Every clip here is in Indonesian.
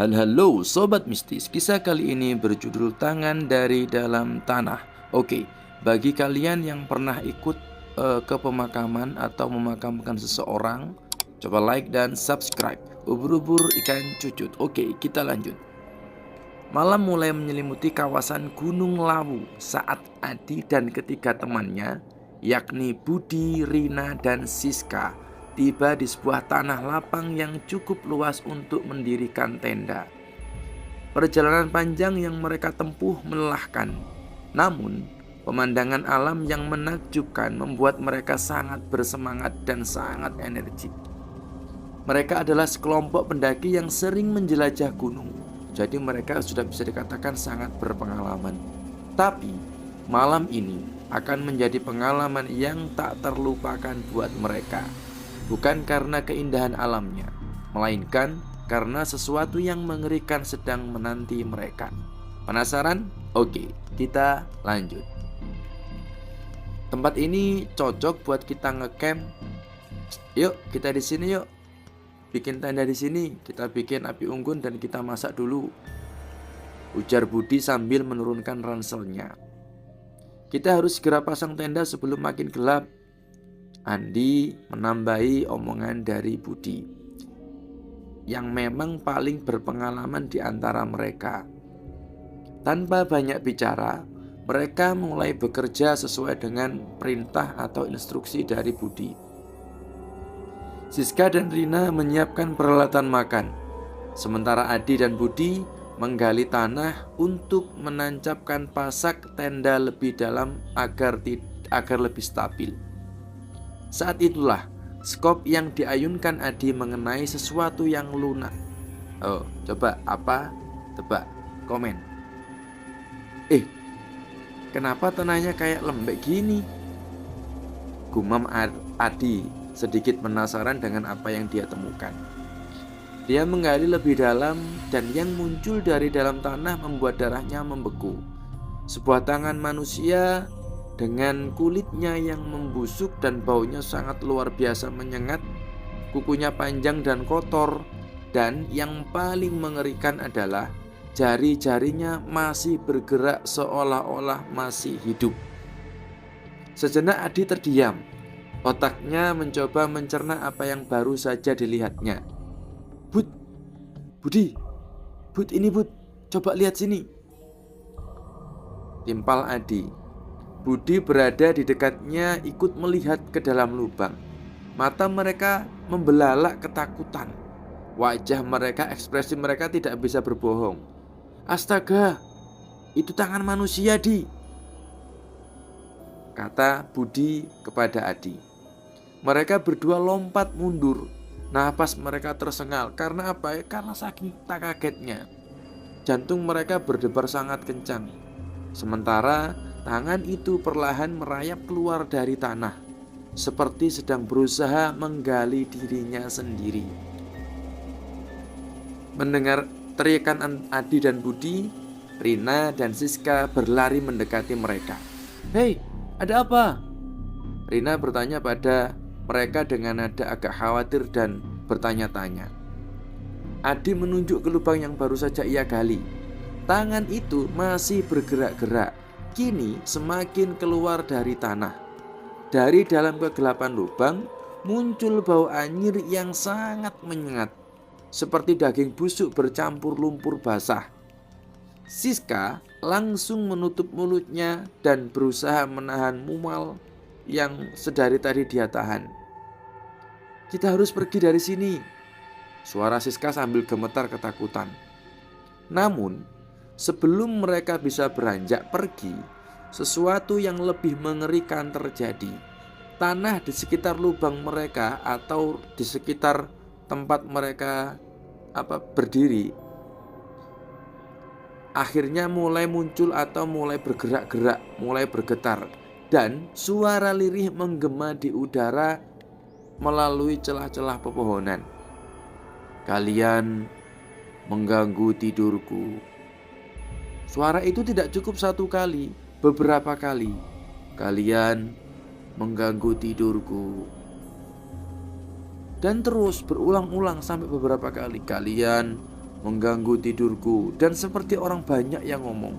Halo Sobat Mistis, kisah kali ini berjudul Tangan dari Dalam Tanah. Oke, bagi kalian yang pernah ikut ke pemakaman atau memakamkan seseorang, coba like dan subscribe. Ubur-ubur ikan cucut. Oke, kita lanjut. Malam mulai menyelimuti kawasan Gunung Lawu saat Adi dan ketiga temannya, yakni Budi, Rina, dan Siska, tiba di sebuah tanah lapang yang cukup luas untuk mendirikan tenda. Perjalanan panjang yang mereka tempuh melelahkan, namun pemandangan alam yang menakjubkan membuat mereka sangat bersemangat dan sangat energik. Mereka adalah sekelompok pendaki yang sering menjelajah gunung, jadi mereka sudah bisa dikatakan sangat berpengalaman. Tapi malam ini akan menjadi pengalaman yang tak terlupakan buat mereka. Bukan karena keindahan alamnya, melainkan karena sesuatu yang mengerikan sedang menanti mereka. Penasaran? Oke, kita lanjut. Tempat ini cocok buat kita ngecamp. Yuk, kita di sini yuk. Bikin tenda di sini, kita bikin api unggun dan kita masak dulu, ujar Budi sambil menurunkan ranselnya. Kita harus segera pasang tenda sebelum makin gelap, Andi menambahi omongan dari Budi, yang memang paling berpengalaman di antara mereka. Tanpa banyak bicara, mereka mulai bekerja sesuai dengan perintah atau instruksi dari Budi. Siska dan Rina menyiapkan peralatan makan, sementara Adi dan Budi menggali tanah untuk menancapkan pasak tenda lebih dalam agar lebih stabil. Saat itulah skop yang diayunkan Adi mengenai sesuatu yang lunak. Oh, coba apa? Tebak, komen. Kenapa tanahnya kayak lembek gini? Gumam Adi, sedikit penasaran dengan apa yang dia temukan. Dia menggali lebih dalam dan yang muncul dari dalam tanah membuat darahnya membeku. Sebuah tangan manusia dengan kulitnya yang membusuk dan baunya sangat luar biasa menyengat, kukunya panjang dan kotor, dan yang paling mengerikan adalah jari-jarinya masih bergerak seolah-olah masih hidup. Sejenak Adi terdiam. Otaknya mencoba mencerna apa yang baru saja dilihatnya. Budi, ini Bud, coba lihat sini, timpal Adi. Budi berada di dekatnya ikut melihat ke dalam lubang. Mata mereka membelalak ketakutan. Wajah mereka, ekspresi mereka tidak bisa berbohong. Astaga, itu tangan manusia, Di, kata Budi kepada Adi. Mereka berdua lompat mundur. Napas mereka tersengal. Karena apa? Karena saking tak kagetnya. Jantung mereka berdebar sangat kencang. Sementara tangan itu perlahan merayap keluar dari tanah, seperti sedang berusaha menggali dirinya sendiri. Mendengar teriakan Adi dan Budi, Rina dan Siska berlari mendekati mereka. Hei, ada apa? Rina bertanya pada mereka dengan nada agak khawatir dan bertanya-tanya. Adi menunjuk ke lubang yang baru saja ia gali. Tangan itu masih bergerak-gerak, kini semakin keluar dari tanah. Dari dalam kegelapan lubang muncul bau anyir yang sangat menyengat, seperti daging busuk bercampur lumpur basah. Siska langsung menutup mulutnya dan berusaha menahan mual yang sedari tadi dia tahan. Kita harus pergi dari sini, suara Siska sambil gemetar ketakutan. Namun sebelum mereka bisa beranjak pergi, sesuatu yang lebih mengerikan terjadi. Tanah di sekitar lubang mereka atau di sekitar tempat mereka berdiri akhirnya mulai muncul atau mulai bergerak-gerak, mulai bergetar, dan suara lirih menggema di udara melalui celah-celah pepohonan. Kalian mengganggu tidurku. Suara itu tidak cukup satu kali, beberapa kali. Kalian mengganggu tidurku. Dan terus berulang-ulang sampai beberapa kali. Kalian mengganggu tidurku, dan seperti orang banyak yang ngomong.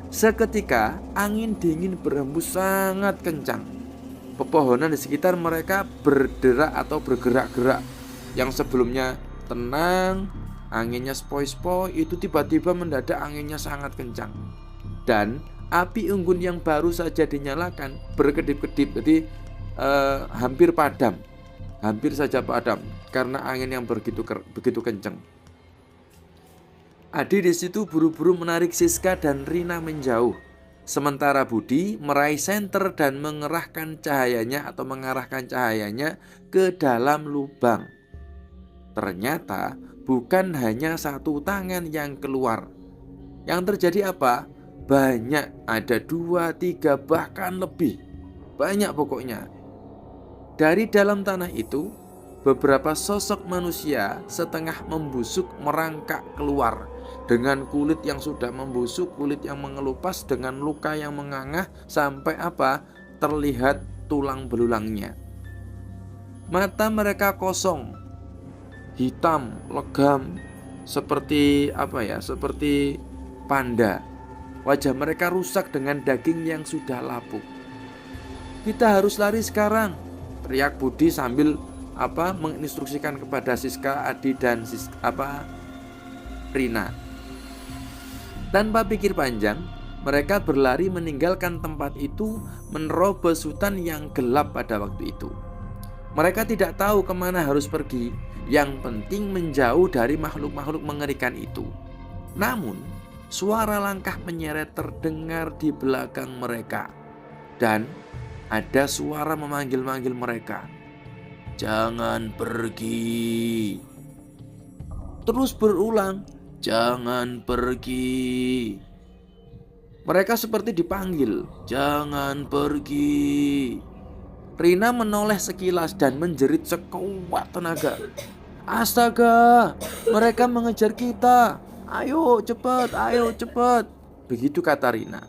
Seketika angin dingin berhembus sangat kencang. Pepohonan di sekitar mereka berderak atau bergerak-gerak. Yang sebelumnya tenang, anginnya sepoi-sepoi, itu tiba-tiba mendadak anginnya sangat kencang. Dan api unggun yang baru saja dinyalakan berkedip-kedip, jadi hampir padam. Hampir saja padam karena angin yang begitu kencang. Adi di situ buru-buru menarik Siska dan Rina menjauh. Sementara Budi meraih senter dan mengarahkan cahayanya ke dalam lubang. Ternyata bukan hanya satu tangan yang keluar. Yang terjadi apa? Banyak, ada 2, 3, bahkan lebih. Banyak pokoknya. Dari dalam tanah itu, beberapa sosok manusia setengah membusuk merangkak keluar. Dengan kulit yang sudah membusuk, kulit yang mengelupas, dengan luka yang mengangah, sampai terlihat tulang belulangnya. Mata mereka kosong, hitam, legam, seperti seperti panda. Wajah mereka rusak dengan daging yang sudah lapuk. Kita harus lari sekarang, teriak Budi sambil menginstruksikan kepada Siska, Adi, dan Rina. Tanpa pikir panjang, mereka berlari meninggalkan tempat itu, menerobos hutan yang gelap pada waktu itu. Mereka tidak tahu kemana harus pergi, yang penting menjauh dari makhluk-makhluk mengerikan itu. Namun, suara langkah menyeret terdengar di belakang mereka, dan ada suara memanggil-manggil mereka. Jangan pergi. Terus berulang, jangan pergi. Mereka seperti dipanggil, jangan pergi. Rina menoleh sekilas dan menjerit sekuat tenaga. Astaga, mereka mengejar kita. Ayo cepat, ayo cepat. Begitu kata Rina.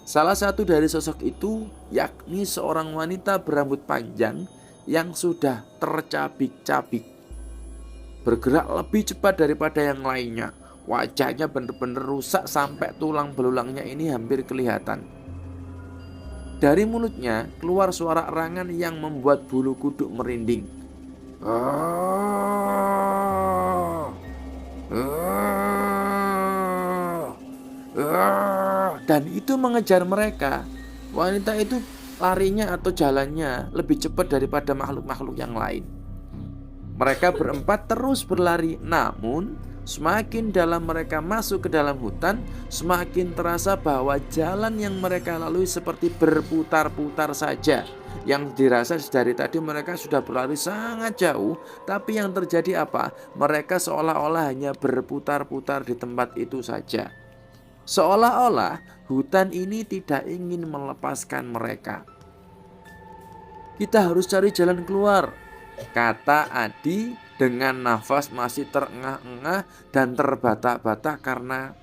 Salah satu dari sosok itu yakni seorang wanita berambut panjang yang sudah tercabik-cabik, bergerak lebih cepat daripada yang lainnya. Wajahnya benar-benar rusak sampai tulang belulangnya ini hampir kelihatan. Dari mulutnya keluar suara erangan yang membuat bulu kuduk merinding. Dan itu mengejar mereka. Wanita itu larinya atau jalannya lebih cepat daripada makhluk-makhluk yang lain. Mereka berempat terus berlari, namun semakin dalam mereka masuk ke dalam hutan, semakin terasa bahwa jalan yang mereka lalui seperti berputar-putar saja. Yang dirasa dari tadi mereka sudah berlari sangat jauh, tapi yang terjadi mereka seolah-olah hanya berputar-putar di tempat itu saja. Seolah-olah hutan ini tidak ingin melepaskan mereka. Kita harus cari jalan keluar, kata Adi dengan nafas masih terengah-engah dan terbata-bata karena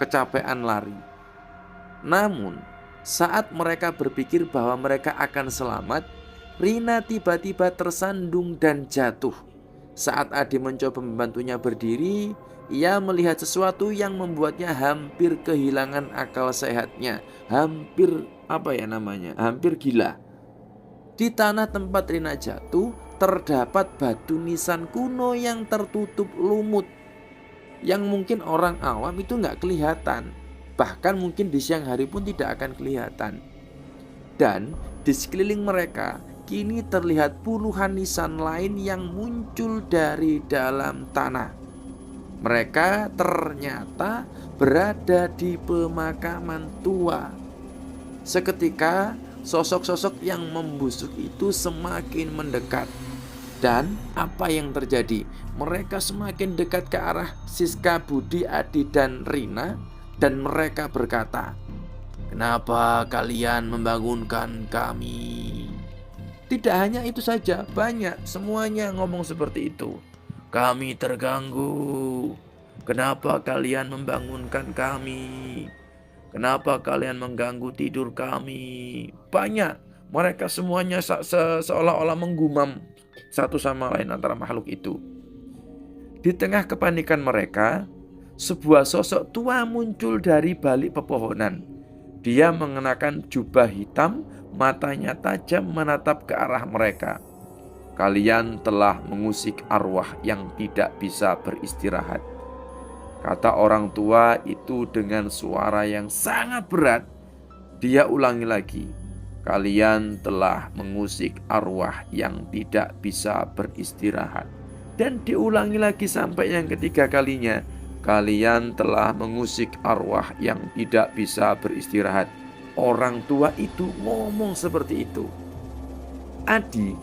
kecapean lari. Namun, saat mereka berpikir bahwa mereka akan selamat, Rina tiba-tiba tersandung dan jatuh. Saat Adi mencoba membantunya berdiri, ia melihat sesuatu yang membuatnya hampir kehilangan akal sehatnya. Hampir hampir gila. Di tanah tempat Rina jatuh terdapat batu nisan kuno yang tertutup lumut, yang mungkin orang awam itu nggak kelihatan. Bahkan mungkin di siang hari pun tidak akan kelihatan. Dan di sekeliling mereka kini terlihat puluhan nisan lain yang muncul dari dalam tanah. Mereka ternyata berada di pemakaman tua. Seketika sosok-sosok yang membusuk itu semakin mendekat. Dan apa yang terjadi? Mereka semakin dekat ke arah Siska, Budi, Adi, dan Rina. Dan mereka berkata, "Kenapa kalian membangunkan kami?" Tidak hanya itu saja, banyak, semuanya ngomong seperti itu. "Kami terganggu. Kenapa kalian membangunkan kami? Kenapa kalian mengganggu tidur kami?" Banyak, mereka semuanya seolah-olah menggumam satu sama lain antara makhluk itu. Di tengah kepanikan mereka, sebuah sosok tua muncul dari balik pepohonan. Dia mengenakan jubah hitam, matanya tajam menatap ke arah mereka. Kalian telah mengusik arwah yang tidak bisa beristirahat, kata orang tua itu dengan suara yang sangat berat. Dia ulangi lagi, kalian telah mengusik arwah yang tidak bisa beristirahat. Dan diulangi lagi sampai yang ketiga kalinya, kalian telah mengusik arwah yang tidak bisa beristirahat. Orang tua itu ngomong seperti itu. Adi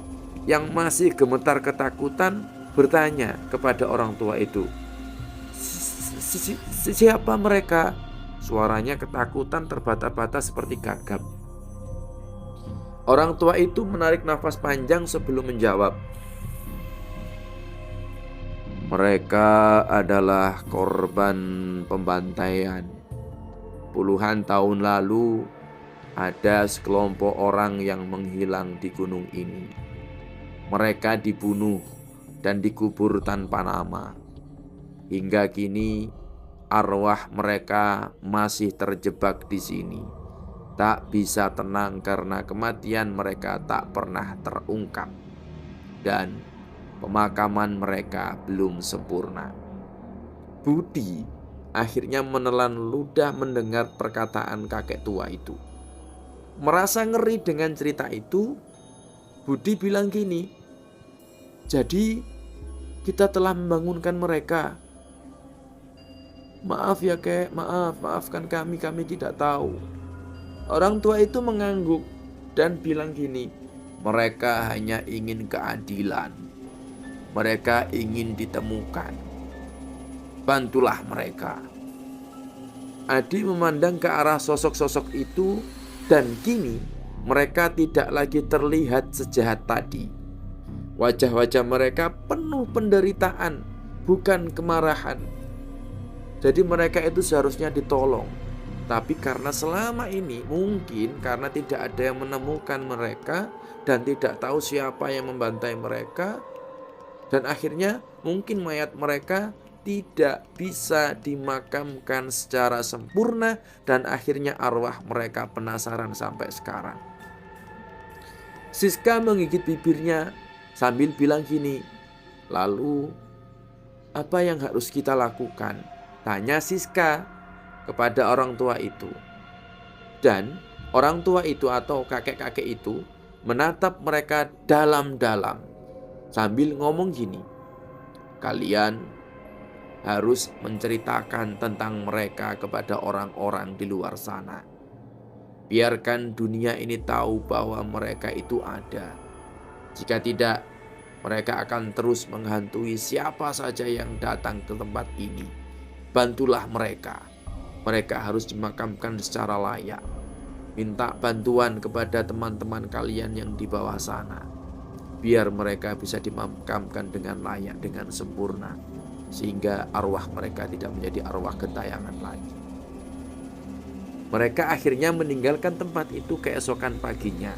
yang masih gemetar ketakutan bertanya kepada orang tua itu, siapa mereka? Suaranya ketakutan terbata-bata seperti gagap. Orang tua itu menarik nafas panjang sebelum menjawab. Mereka adalah korban pembantaian. Puluhan tahun lalu ada sekelompok orang yang menghilang di gunung ini. Mereka dibunuh dan dikubur tanpa nama. Hingga kini arwah mereka masih terjebak di sini. Tak bisa tenang karena kematian mereka tak pernah terungkap. Dan pemakaman mereka belum sempurna. Budi akhirnya menelan ludah mendengar perkataan kakek tua itu. Merasa ngeri dengan cerita itu, Budi bilang gini, jadi kita telah membangunkan mereka. Maaf ya kek, maafkan kami tidak tahu. Orang tua itu mengangguk dan bilang gini, mereka hanya ingin keadilan. Mereka ingin ditemukan. Bantulah mereka. Adi memandang ke arah sosok-sosok itu dan kini mereka tidak lagi terlihat sejahat tadi. Wajah-wajah mereka penuh penderitaan, bukan kemarahan. Jadi mereka itu seharusnya ditolong. Tapi karena selama ini mungkin karena tidak ada yang menemukan mereka dan tidak tahu siapa yang membantai mereka, dan akhirnya mungkin mayat mereka tidak bisa dimakamkan secara sempurna dan akhirnya arwah mereka penasaran sampai sekarang. Siska menggigit bibirnya sambil bilang gini, lalu apa yang harus kita lakukan? Tanya Siska kepada orang tua itu. Dan orang tua itu atau kakek-kakek itu menatap mereka dalam-dalam sambil ngomong gini, kalian harus menceritakan tentang mereka kepada orang-orang di luar sana. Biarkan dunia ini tahu bahwa mereka itu ada. Jika tidak, mereka akan terus menghantui siapa saja yang datang ke tempat ini. Bantulah mereka. Mereka harus dimakamkan secara layak. Minta bantuan kepada teman-teman kalian yang di bawah sana, biar mereka bisa dimakamkan dengan layak, dengan sempurna, sehingga arwah mereka tidak menjadi arwah gentayangan lagi. Mereka akhirnya meninggalkan tempat itu keesokan paginya.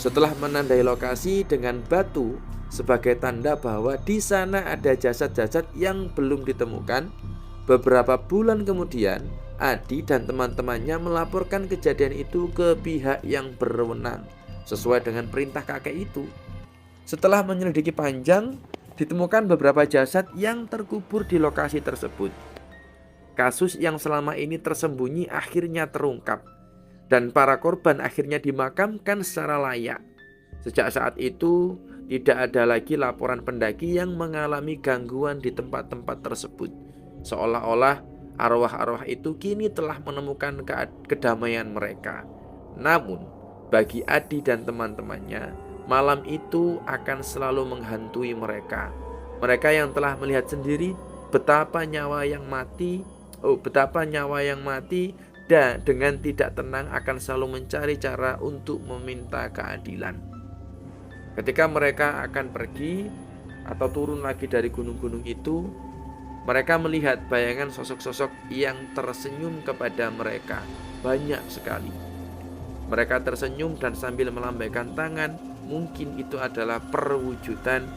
Setelah menandai lokasi dengan batu sebagai tanda bahwa di sana ada jasad-jasad yang belum ditemukan, beberapa bulan kemudian Adi dan teman-temannya melaporkan kejadian itu ke pihak yang berwenang sesuai dengan perintah kakek itu. Setelah menyelidiki panjang, ditemukan beberapa jasad yang terkubur di lokasi tersebut. Kasus yang selama ini tersembunyi akhirnya terungkap, dan para korban akhirnya dimakamkan secara layak. Sejak saat itu, tidak ada lagi laporan pendaki yang mengalami gangguan di tempat-tempat tersebut. Seolah-olah arwah-arwah itu kini telah menemukan kedamaian mereka. Namun, bagi Adi dan teman-temannya, malam itu akan selalu menghantui mereka. Mereka yang telah melihat sendiri betapa nyawa yang mati dan dengan tidak tenang akan selalu mencari cara untuk meminta keadilan. Ketika mereka akan pergi atau turun lagi dari gunung-gunung itu, mereka melihat bayangan sosok-sosok yang tersenyum kepada mereka banyak sekali. Mereka tersenyum dan sambil melambaikan tangan. Mungkin itu adalah perwujudan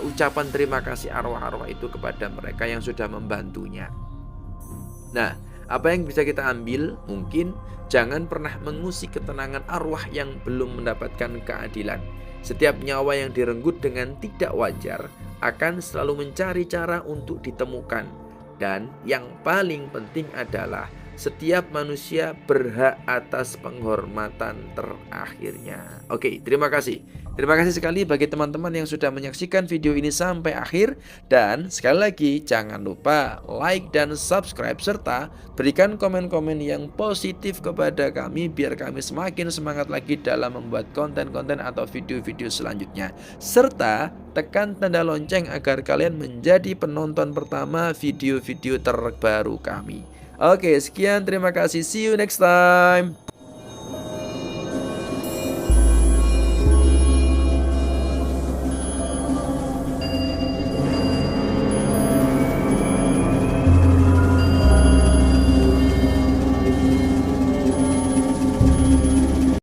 ucapan terima kasih arwah-arwah itu kepada mereka yang sudah membantunya. Nah, apa yang bisa kita ambil? Mungkin jangan pernah mengusik ketenangan arwah yang belum mendapatkan keadilan. Setiap nyawa yang direnggut dengan tidak wajar akan selalu mencari cara untuk ditemukan. Dan yang paling penting adalah setiap manusia berhak atas penghormatan terakhirnya. Oke, terima kasih. Terima kasih sekali bagi teman-teman yang sudah menyaksikan video ini sampai akhir. Dan sekali lagi jangan lupa like dan subscribe serta berikan komen-komen yang positif kepada kami biar kami semakin semangat lagi dalam membuat konten-konten atau video-video selanjutnya. Serta tekan tanda lonceng agar kalian menjadi penonton pertama video-video terbaru kami. Oke, sekian, terima kasih. See you next time.